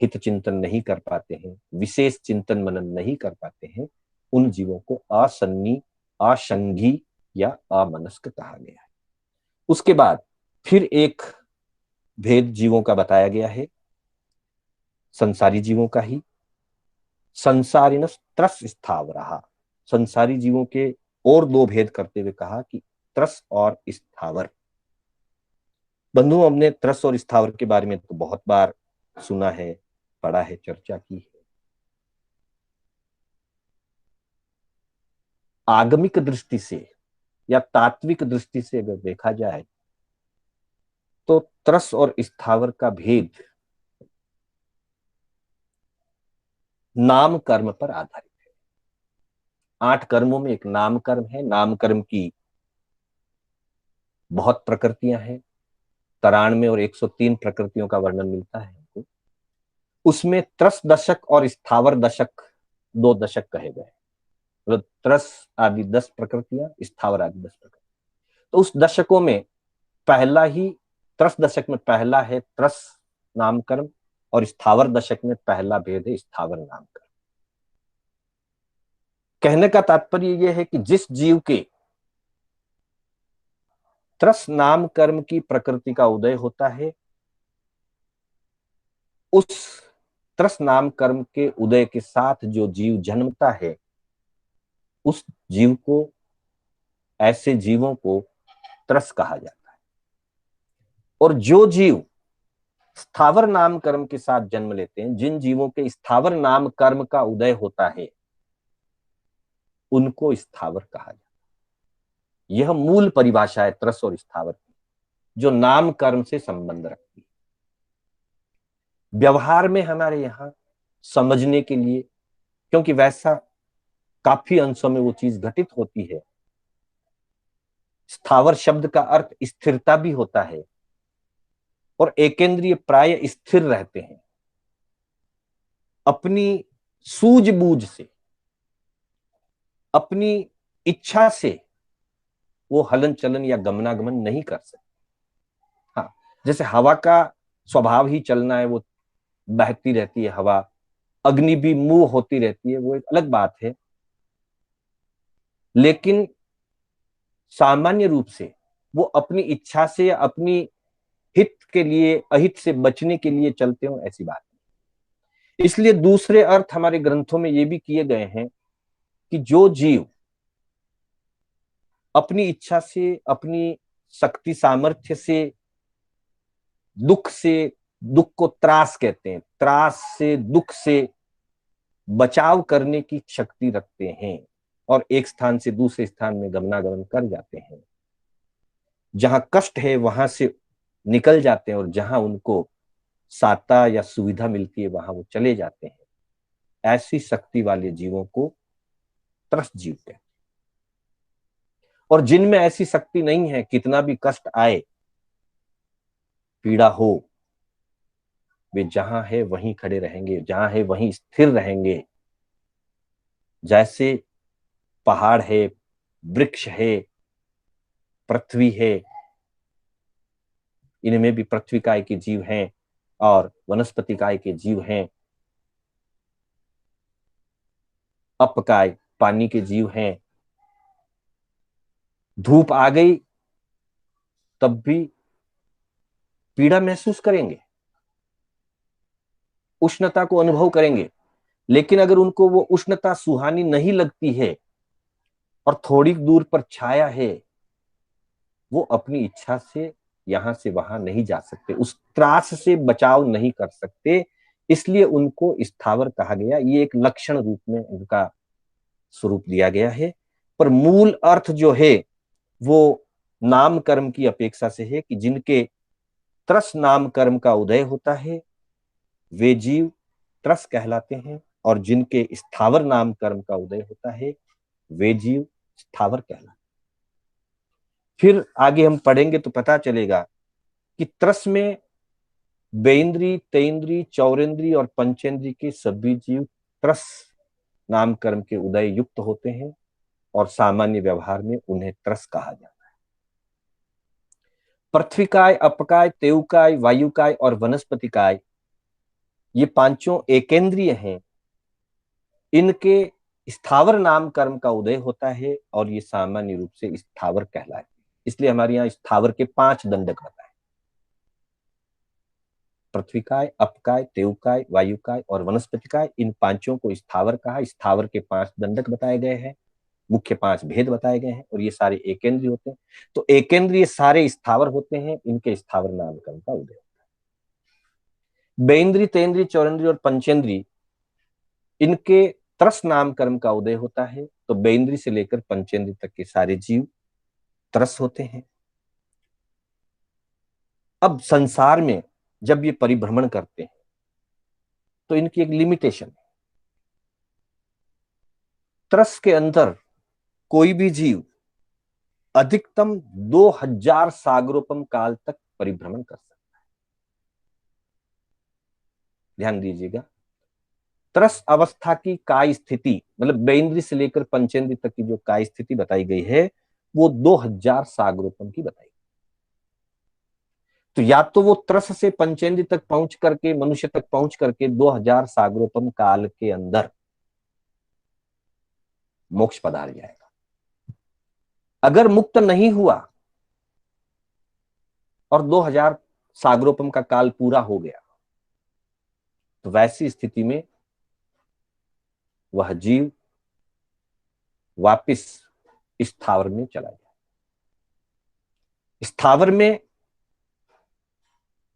हित चिंतन नहीं कर पाते हैं, विशेष चिंतन मनन नहीं कर पाते हैं, उन जीवों को असन्नी, असंगी या अमनस्क कहा गया है। उसके बाद फिर एक भेद जीवों का बताया गया है, संसारी जीवों का ही। संसारिणस त्रस स्थावरः, संसारी जीवों के और दो भेद करते हुए कहा कि त्रस और स्थावर। बंधुओं, हमने त्रस और स्थावर के बारे में तो बहुत बार सुना है, पढ़ा है, चर्चा की है। आगमिक दृष्टि से या तात्विक दृष्टि से अगर देखा जाए तो त्रस और स्थावर का भेद नाम कर्म पर आधारित है। 8 कर्मों में एक नाम कर्म है। नाम कर्म की बहुत प्रकृतियां हैं, 93 और 103 प्रकृतियों का वर्णन मिलता है हमको। उसमें त्रस दशक और स्थावर दशक 2 दशक कहे गए, मतलब त्रस आदि 10 प्रकृतियां, स्थावर आदि 10 प्रकृतियां। तो उस दशकों में पहला ही, त्रस दशक में पहला है त्रस नाम कर्म, और स्थावर दशक में पहला भेद है स्थावर नाम कर्म। कहने का तात्पर्य यह है कि जिस जीव के त्रस नाम कर्म की प्रकृति का उदय होता है, उस त्रस नाम कर्म के उदय के साथ जो जीव जन्मता है, उस जीव को, ऐसे जीवों को त्रस कहा जाता है। और जो जीव स्थावर नाम कर्म के साथ जन्म लेते हैं, जिन जीवों के स्थावर नाम कर्म का उदय होता है, उनको स्थावर कहा जाता है। यह मूल परिभाषा है त्रस और स्थावर की, जो नाम कर्म से संबंध रखती है। व्यवहार में हमारे यहां समझने के लिए, क्योंकि वैसा काफी अंशों में वो चीज घटित होती है, स्थावर शब्द का अर्थ स्थिरता भी होता है, और एकेंद्रीय प्राय स्थिर रहते हैं। अपनी सूझबूझ से, अपनी इच्छा से वो हलन चलन या गमनागमन नहीं कर सकते। हाँ, जैसे हवा का स्वभाव ही चलना है, वो बहती रहती है हवा, अग्नि भी मुंह होती रहती है, वो एक अलग बात है। लेकिन सामान्य रूप से वो अपनी इच्छा से या अपनी हित के लिए, अहित से बचने के लिए चलते हो, ऐसी बात नहीं। इसलिए दूसरे अर्थ हमारे ग्रंथों में ये भी किए गए हैं कि जो जीव अपनी इच्छा से, अपनी शक्ति सामर्थ्य से, दुख से, दुख को त्रास कहते हैं, त्रास से, दुख से बचाव करने की शक्ति रखते हैं और एक स्थान से दूसरे स्थान में गमनागमन कर जाते हैं, जहां कष्ट है वहां से निकल जाते हैं, और जहां उनको साता या सुविधा मिलती है वहां वो चले जाते हैं, ऐसी शक्ति वाले जीवों को त्रस जीव कहते हैं। और जिनमें ऐसी शक्ति नहीं है, कितना भी कष्ट आए, पीड़ा हो, वे जहां है वहीं खड़े रहेंगे, जहां है वहीं स्थिर रहेंगे। जैसे पहाड़ है, वृक्ष है, पृथ्वी है, इनमें भी पृथ्वी काय के जीव हैं और वनस्पति काय के जीव हैं, अपकाय पानी के जीव हैं। धूप आ गई तब भी पीड़ा महसूस करेंगे, उष्णता को अनुभव करेंगे, लेकिन अगर उनको वो उष्णता सुहानी नहीं लगती है और थोड़ी दूर पर छाया है, वो अपनी इच्छा से यहां से वहां नहीं जा सकते, उस त्रास से बचाव नहीं कर सकते, इसलिए उनको स्थावर कहा गया। ये एक लक्षण रूप में उनका स्वरूप दिया गया है, पर मूल अर्थ जो है वो नाम कर्म की अपेक्षा से है कि जिनके त्रस नाम कर्म का उदय होता है, वे जीव त्रस कहलाते हैं, और जिनके स्थावर नाम कर्म का उदय होता है वे जीव स्थावर कहलाते। फिर आगे हम पढ़ेंगे तो पता चलेगा कि त्रस में बेंद्री, तेंद्री, चौरेंद्री और पंचेंद्री के सभी जीव त्रस नाम कर्म के उदय युक्त होते हैं और सामान्य व्यवहार में उन्हें त्रस कहा जाता है। पृथ्वीकाय, अपकाय, तेवकाय, वायुकाय और वनस्पतिकाय ये पांचों एकेंद्रिय हैं। इनके स्थावर नाम कर्म का उदय होता है और ये सामान्य रूप से स्थावर कहलाते हैं। इसलिए हमारे यहाँ स्थावर के 5 दंडक बताए, पृथ्वीकाय, अपकाय, तेवकाय, वायुकाय और वनस्पतिकाय। इन पांचों को स्थावर कहा। स्थावर के 5 दंडक बताए गए हैं, मुख्य 5 भेद बताए गए हैं और ये सारे एकेंद्रीय होते हैं। तो एकेंद्रीय सारे स्थावर होते हैं, इनके स्थावर नाम कर्म का उदय होता है। बेंद्री, तेंद्री, चौरेंद्री और पंचेंद्री इनके त्रस नाम कर्म का उदय होता है। तो बेंद्री से लेकर पंचेंद्री तक के सारे जीव त्रस होते हैं। अब संसार में जब ये परिभ्रमण करते हैं तो इनकी एक लिमिटेशन है। त्रस के अंदर कोई भी जीव अधिकतम 2000 सागरोपम काल तक परिभ्रमण कर सकता है। ध्यान दीजिएगा, त्रस अवस्था की काय स्थिति, मतलब बेंद्री से लेकर पंचेंद्री तक की जो काय स्थिति बताई गई है वो 2000 सागरोपम की बताई। तो या तो वो त्रस से पंचेंद्री तक पहुंच करके, मनुष्य तक पहुंच करके 2000 सागरोपम काल के अंदर मोक्ष पधार जाएगा। अगर मुक्त नहीं हुआ और 2000 सागरोपम का काल पूरा हो गया तो वैसी स्थिति में वह जीव वापिस स्थावर में चला जाए। स्थावर में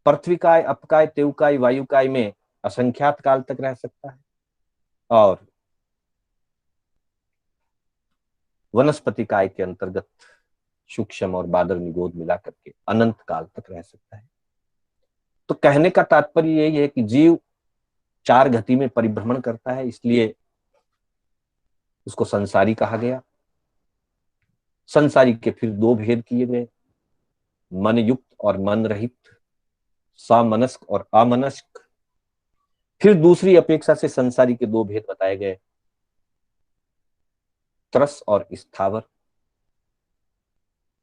पृथ्वीकाय, अपकाय, तेवकाय, वायुकाय में असंख्यात काल तक रह सकता है और वनस्पतिकाय के अंतर्गत सूक्ष्म और बादल निगोद मिला करके अनंत काल तक रह सकता है। तो कहने का तात्पर्य यही है कि जीव 4 गति में परिभ्रमण करता है, इसलिए उसको संसारी कहा गया। संसारी के फिर 2 भेद किए गए, मन युक्त और मन रहित, समनस्क और अमनस्क। फिर दूसरी अपेक्षा से संसारी के 2 भेद बताए गए, त्रस और स्थावर।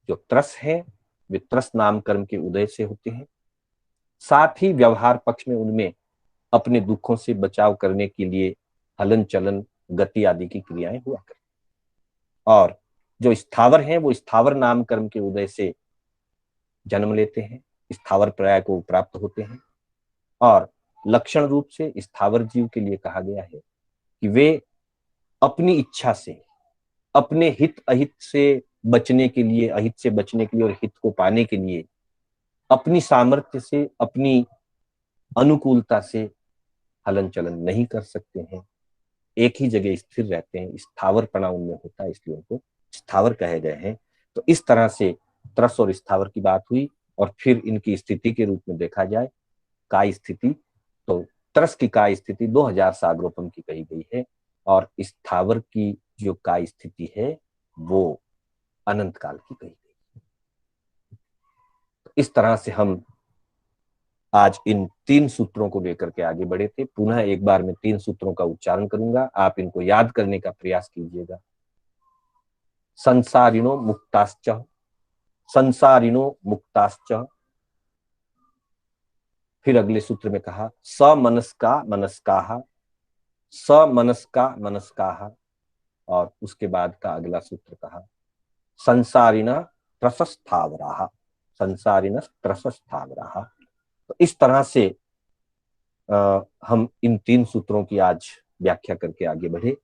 जो त्रस है वे त्रस नाम कर्म के उदय से होते हैं, साथ ही व्यवहार पक्ष में उनमें अपने दुखों से बचाव करने के लिए हलन चलन, गति आदि की क्रियाएं हुआ करती। और जो स्थावर हैं वो स्थावर नाम कर्म के उदय से जन्म लेते हैं, स्थावर पर्याय को प्राप्त होते हैं। और लक्षण रूप से स्थावर जीव के लिए कहा गया है कि वे अपनी इच्छा से, अपने हित अहित से बचने के लिए, अहित से बचने के लिए और हित को पाने के लिए अपनी सामर्थ्य से, अपनी अनुकूलता से हलन चलन नहीं कर सकते हैं, एक ही जगह स्थिर रहते हैं, स्थावरपना उनमें होता है, इसलिए उनको स्थावर कहे गए हैं। तो इस तरह से त्रस और स्थावर की बात हुई। और फिर इनकी स्थिति के रूप में देखा जाए काय स्थिति, तो त्रस की काय स्थिति 2000 सागरोपम की कही गई है और स्थावर की जो काय स्थिति है वो अनंत काल की कही गई। तो इस तरह से हम आज इन 3 सूत्रों को लेकर के आगे बढ़े थे। पुनः एक बार मैं 3 सूत्रों का उच्चारण करूंगा, आप इनको याद करने का प्रयास कीजिएगा। संसारिणो मुक्ताश्च, संसारिणो मुक्ताश्च। फिर अगले सूत्र में कहा समनस्का मनस्काः, समनस्का मनस्काः। और उसके बाद का अगला सूत्र कहा संसारिणः त्रसस्थावराः, संसारिणः त्रसस्थावराः। तो इस तरह से हम इन 3 सूत्रों की आज व्याख्या करके आगे बढ़े।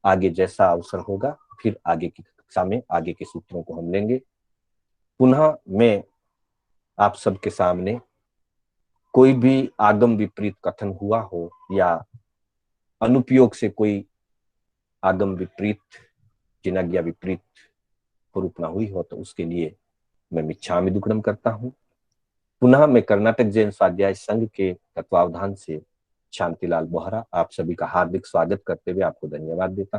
आगे जैसा अवसर होगा फिर आगे की कक्षा में आगे के सूत्रों को हम लेंगे। पुनः मैं आप सबके सामने कोई भी आगम विपरीत कथन हुआ हो या अनुपयोग से कोई आगम विपरीत, जिनाज्ञा विपरीत स्वरूप न हुई हो तो उसके लिए मैं मिच्छामि दुक्कडम करता हूं। पुनः मैं कर्नाटक जैन स्वाध्याय संघ के तत्वावधान से शांतिलाल बोहरा आप सभी का हार्दिक स्वागत करते हुए आपको धन्यवाद देता हूं।